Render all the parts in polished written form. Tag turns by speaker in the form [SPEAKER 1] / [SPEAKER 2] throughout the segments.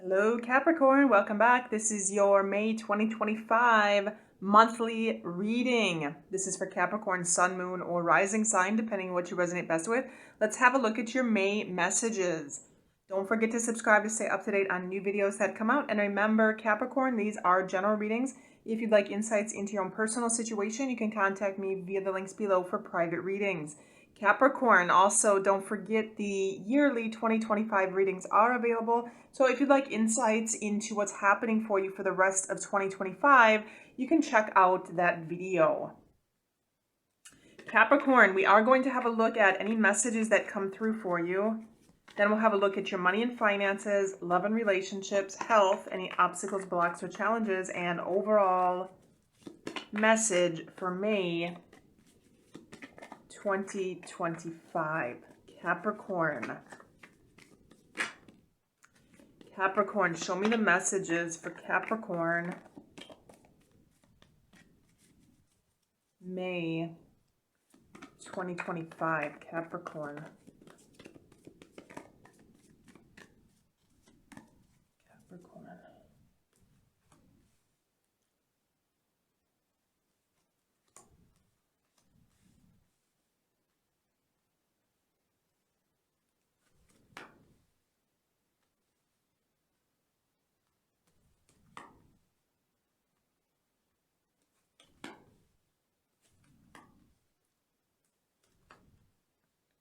[SPEAKER 1] Hello Capricorn, welcome back. This is your May 2025 monthly reading. This is for Capricorn, Sun, Moon, or Rising sign, depending on what you resonate best with. Let's have a look at your May messages. Don't forget to subscribe to stay up to date on new videos that come out. And remember, Capricorn, these are general readings. If you'd like insights into your own personal situation, you can contact me via the links below for private readings. Capricorn, also don't forget the yearly 2025 readings are available. So if you'd like insights into what's happening for you for the rest of 2025, you can check out that video. Capricorn, we are going to have a look at any messages that come through for you. Then we'll have a look at your money and finances, love and relationships, health, any obstacles, blocks, or challenges, and overall message for May 2025. Capricorn. Capricorn, show me the messages for Capricorn. May 2025. Capricorn. Capricorn.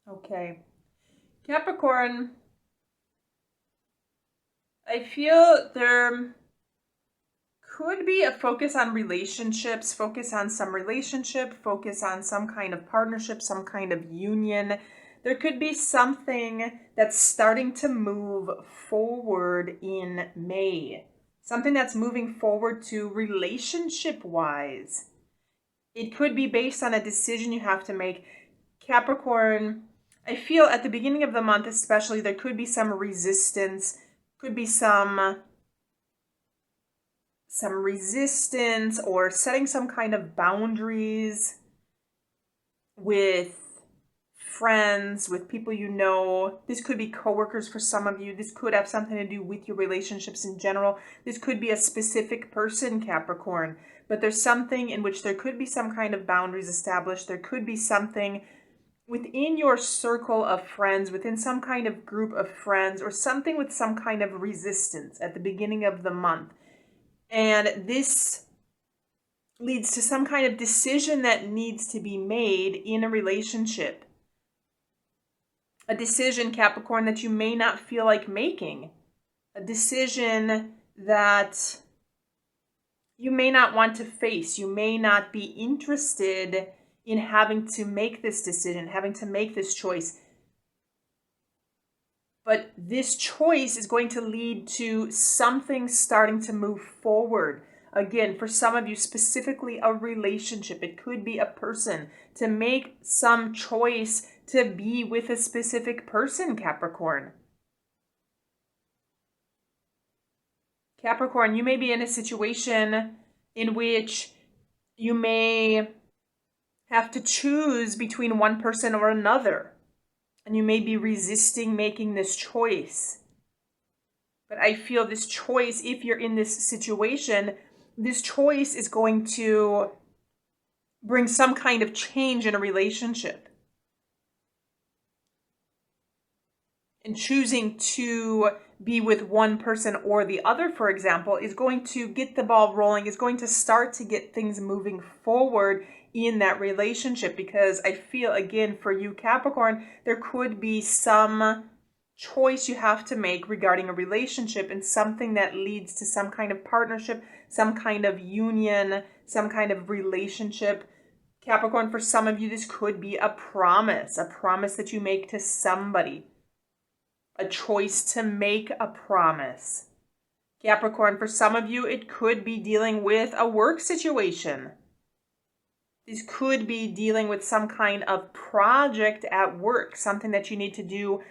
[SPEAKER 1] Okay, Capricorn, I feel there could be a focus on relationships, focus on some relationship, focus on some kind of partnership, some kind of union. There could be something that's starting to move forward in May, something that's moving forward to relationship-wise. It could be based on a decision you have to make. Capricorn, I feel at the beginning of the month especially, there could be some resistance, could be some resistance or setting some kind of boundaries with friends, with people you know. This could be coworkers for some of you. This could have something to do with your relationships in general. This could be a specific person, Capricorn, but there's something in which there could be some kind of boundaries established. There could be something within your circle of friends, within some kind of group of friends, or something with some kind of resistance at the beginning of the month. And this leads to some kind of decision that needs to be made in a relationship. A decision, Capricorn, that you may not feel like making. A decision that you may not want to face. You may not be interested in having to make this decision, having to make this choice. But this choice is going to lead to something starting to move forward. Again, for some of you, specifically a relationship. It could be a person. To make some choice to be with a specific person, Capricorn. Capricorn, you may be in a situation in which you may have to choose between one person or another. And you may be resisting making this choice. But I feel this choice, if you're in this situation, this choice is going to bring some kind of change in a relationship. And choosing to be with one person or the other, for example, is going to get the ball rolling, is going to start to get things moving forward in that relationship. Because I feel, again, for you, Capricorn, there could be some choice you have to make regarding a relationship and something that leads to some kind of partnership, some kind of union, some kind of relationship. Capricorn, for some of you, this could be a promise that you make to somebody. A choice to make a promise. Capricorn, for some of you, it could be dealing with a work situation. This could be dealing with some kind of project at work, something that you need to do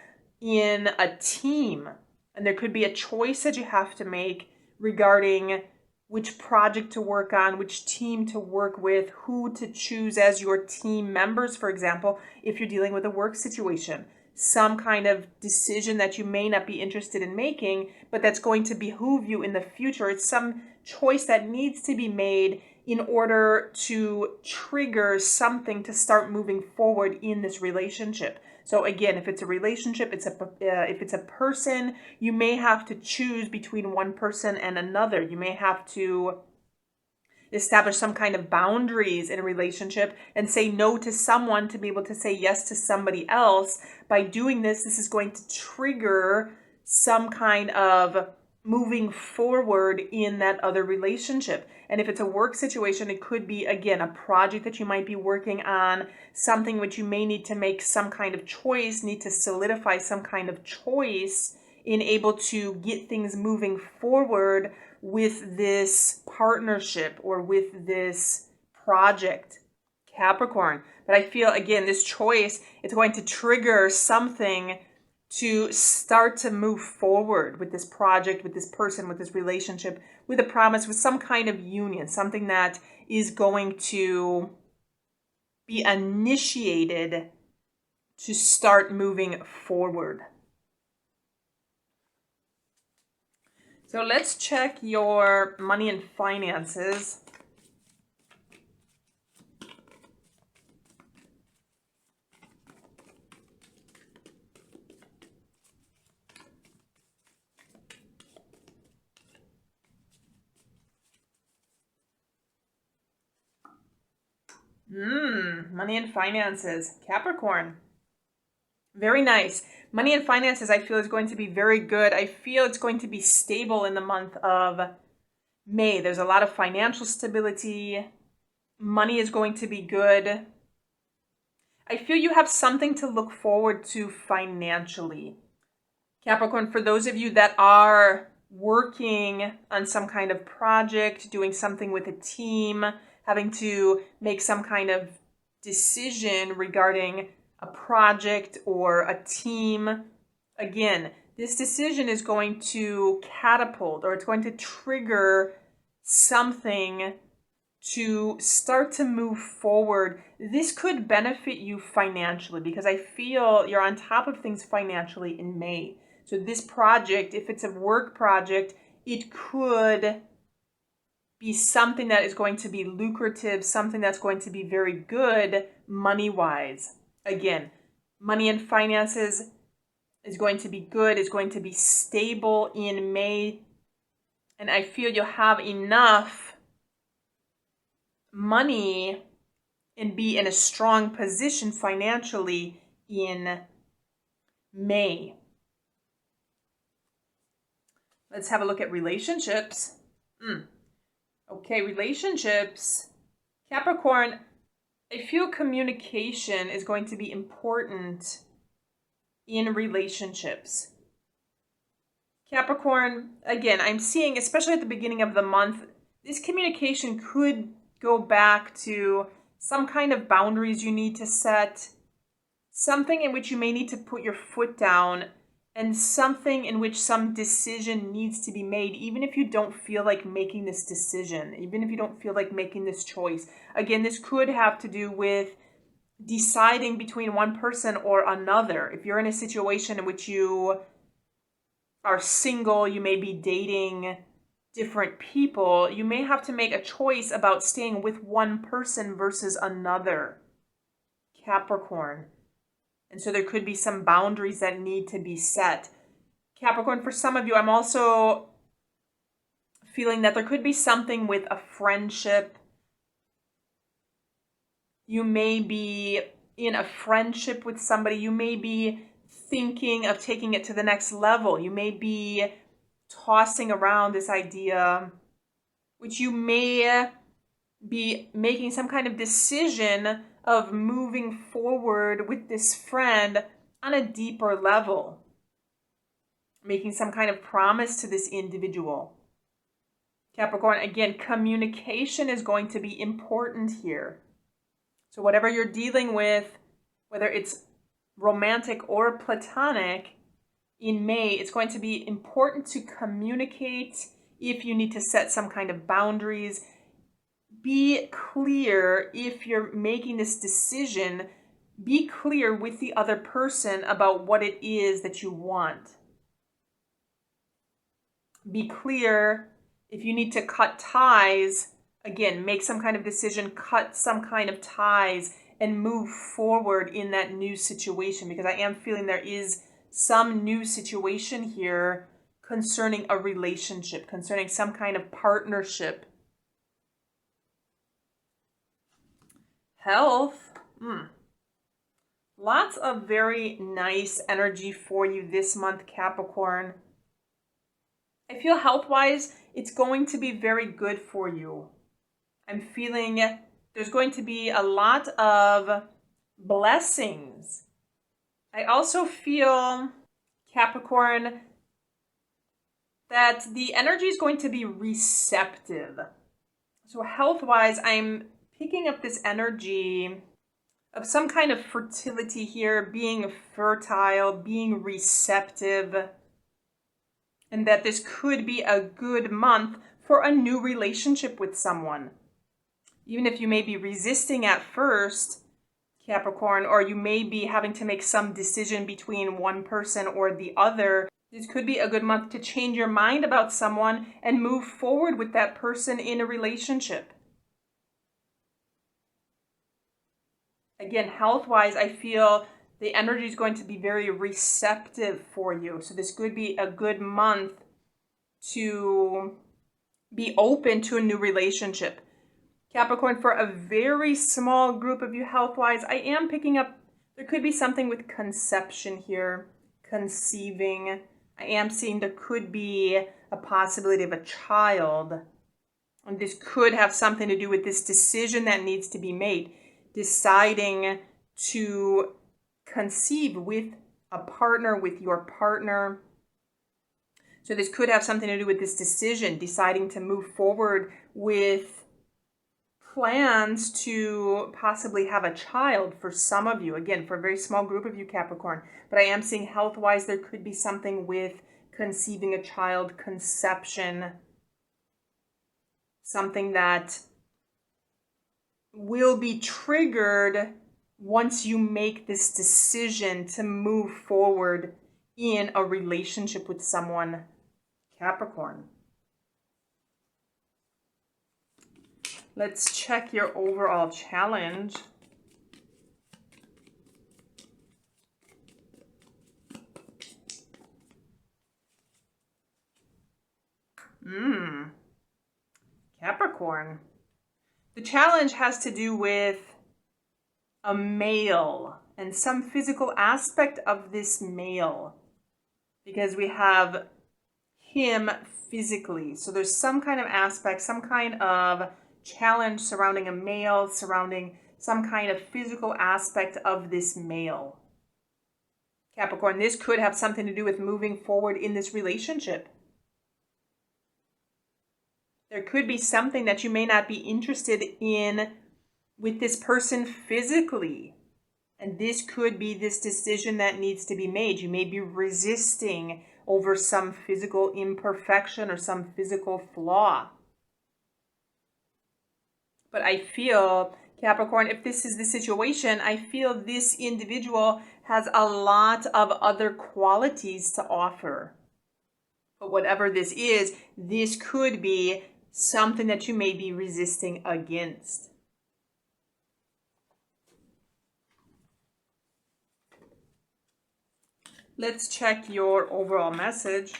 [SPEAKER 1] in a team. And there could be a choice that you have to make regarding which project to work on, which team to work with, who to choose as your team members, for example, if you're dealing with a work situation. some kind of decision that you may not be interested in making, but that's going to behoove you in the future. It's some choice that needs to be made in order to trigger something to start moving forward in this relationship. So again, if it's a relationship, if it's a person, you may have to choose between one person and another. You may have to establish some kind of boundaries in a relationship and say no to someone to be able to say yes to somebody else. By doing this, this is going to trigger some kind of moving forward in that other relationship. And if it's a work situation, it could be, again, a project that you might be working on, something which you may need to make some kind of choice, need to solidify some kind of choice in able to get things moving forward with this partnership or with this project, Capricorn. But I feel, again, this choice, it's going to trigger something to start to move forward with this project, with this person, with this relationship, with a promise, with some kind of union, something that is going to be initiated to start moving forward. So let's check your money and finances. Money and finances, Capricorn. Very nice. Money and finances, I feel, is going to be very good. I feel it's going to be stable in the month of May. There's a lot of financial stability. Money is going to be good. I feel you have something to look forward to financially. Capricorn, for those of you that are working on some kind of project, doing something with a team, having to make some kind of decision regarding a project or a team, again, this decision is going to catapult, or it's going to trigger something to start to move forward. This could benefit you financially because I feel you're on top of things financially in May. So this project, if it's a work project, it could be something that is going to be lucrative, something that's going to be very good money-wise. Again, money and finances is going to be good, is going to be stable in May. And I feel you'll have enough money and be in a strong position financially in May. Let's have a look at relationships. Okay, relationships. Capricorn, I feel communication is going to be important in relationships. Capricorn, again, I'm seeing, especially at the beginning of the month, this communication could go back to some kind of boundaries you need to set, something in which you may need to put your foot down, and something in which some decision needs to be made, even if you don't feel like making this decision, even if you don't feel like making this choice. Again, this could have to do with deciding between one person or another. If you're in a situation in which you are single, you may be dating different people, you may have to make a choice about staying with one person versus another, Capricorn. And so there could be some boundaries that need to be set. Capricorn, for some of you, I'm also feeling that there could be something with a friendship. You may be in a friendship with somebody. You may be thinking of taking it to the next level. You may be tossing around this idea, which you may be making some kind of decision of moving forward with this friend on a deeper level, making some kind of promise to this individual. Capricorn, again, communication is going to be important here. So whatever you're dealing with, whether it's romantic or platonic, in May, it's going to be important to communicate. If you need to set some kind of boundaries, be clear if you're making this decision be clear with the other person about what it is that you want. Be clear if you need to cut ties. Again, make some kind of decision, cut some kind of ties, and move forward in that new situation, because I am feeling there is some new situation here concerning a relationship, concerning some kind of partnership. Health. Lots of very nice energy for you this month, Capricorn. I feel health-wise, it's going to be very good for you. I'm feeling there's going to be a lot of blessings. I also feel, Capricorn, that the energy is going to be receptive. So health-wise, I'm picking up this energy of some kind of fertility here, being fertile, being receptive, and that this could be a good month for a new relationship with someone. Even if you may be resisting at first, Capricorn, or you may be having to make some decision between one person or the other, this could be a good month to change your mind about someone and move forward with that person in a relationship. Again, health-wise, I feel the energy is going to be very receptive for you. So this could be a good month to be open to a new relationship. Capricorn, for a very small group of you health-wise, I am picking up, there could be something with conception here, conceiving. I am seeing there could be a possibility of a child. And this could have something to do with this decision that needs to be made, deciding to conceive with a partner, with your partner. So this could have something to do with this decision, deciding to move forward with plans to possibly have a child for some of you. Again, for a very small group of you, Capricorn. But I am seeing health-wise, there could be something with conceiving a child, conception, something that will be triggered once you make this decision to move forward in a relationship with someone, Capricorn. Let's check your overall challenge. Capricorn. The challenge has to do with a male and some physical aspect of this male, because we have him physically. So there's some kind of aspect, some kind of challenge surrounding a male, surrounding some kind of physical aspect of this male. Capricorn, this could have something to do with moving forward in this relationship. There could be something that you may not be interested in with this person physically. And this could be this decision that needs to be made. You may be resisting over some physical imperfection or some physical flaw. But I feel, Capricorn, if this is the situation, I feel this individual has a lot of other qualities to offer. But whatever this is, this could be something that you may be resisting against. Let's check your overall message.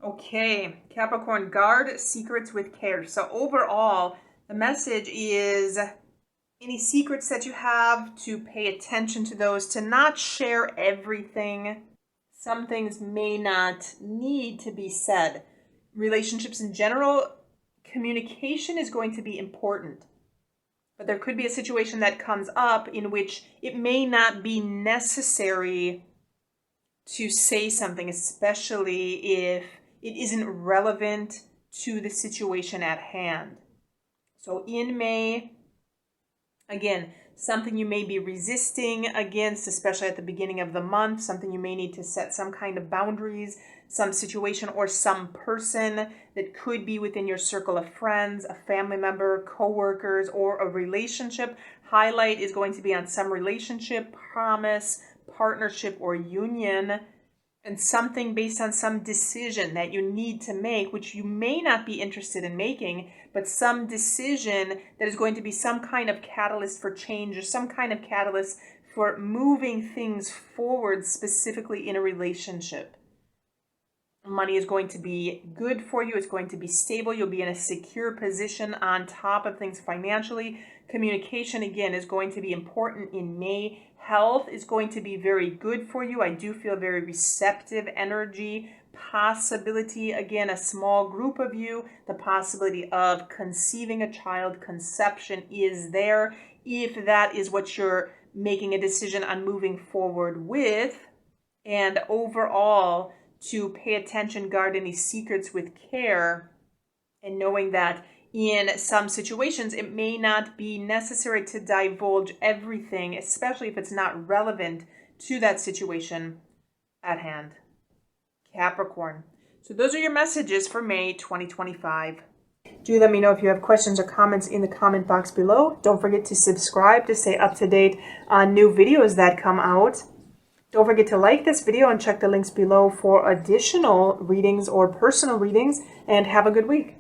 [SPEAKER 1] Okay, Capricorn, guard secrets with care. So overall, the message is any secrets that you have, to pay attention to those, to not share everything. Some things may not need to be said. Relationships in general, communication is going to be important. But there could be a situation that comes up in which it may not be necessary to say something, especially if it isn't relevant to the situation at hand. So in May, again, something you may be resisting against, especially at the beginning of the month, something you may need to set some kind of boundaries, some situation or some person that could be within your circle of friends, a family member, co-workers, or a relationship. Highlight is going to be on some relationship, promise, partnership, or union, and something based on some decision that you need to make, which you may not be interested in making, but some decision that is going to be some kind of catalyst for change or some kind of catalyst for moving things forward, specifically in a relationship. Money is going to be good for you. It's going to be stable. You'll be in a secure position on top of things financially. Communication, again, is going to be important in May. Health is going to be very good for you. I do feel very receptive energy. Possibility, again, a small group of you. The possibility of conceiving a child, conception is there. If that is what you're making a decision on moving forward with. And overall, to pay attention, guard any secrets with care, and knowing that in some situations, it may not be necessary to divulge everything, especially if it's not relevant to that situation at hand. Capricorn. So those are your messages for May 2025. Do let me know if you have questions or comments in the comment box below. Don't forget to subscribe to stay up to date on new videos that come out. Don't forget to like this video and check the links below for additional readings or personal readings, and have a good week.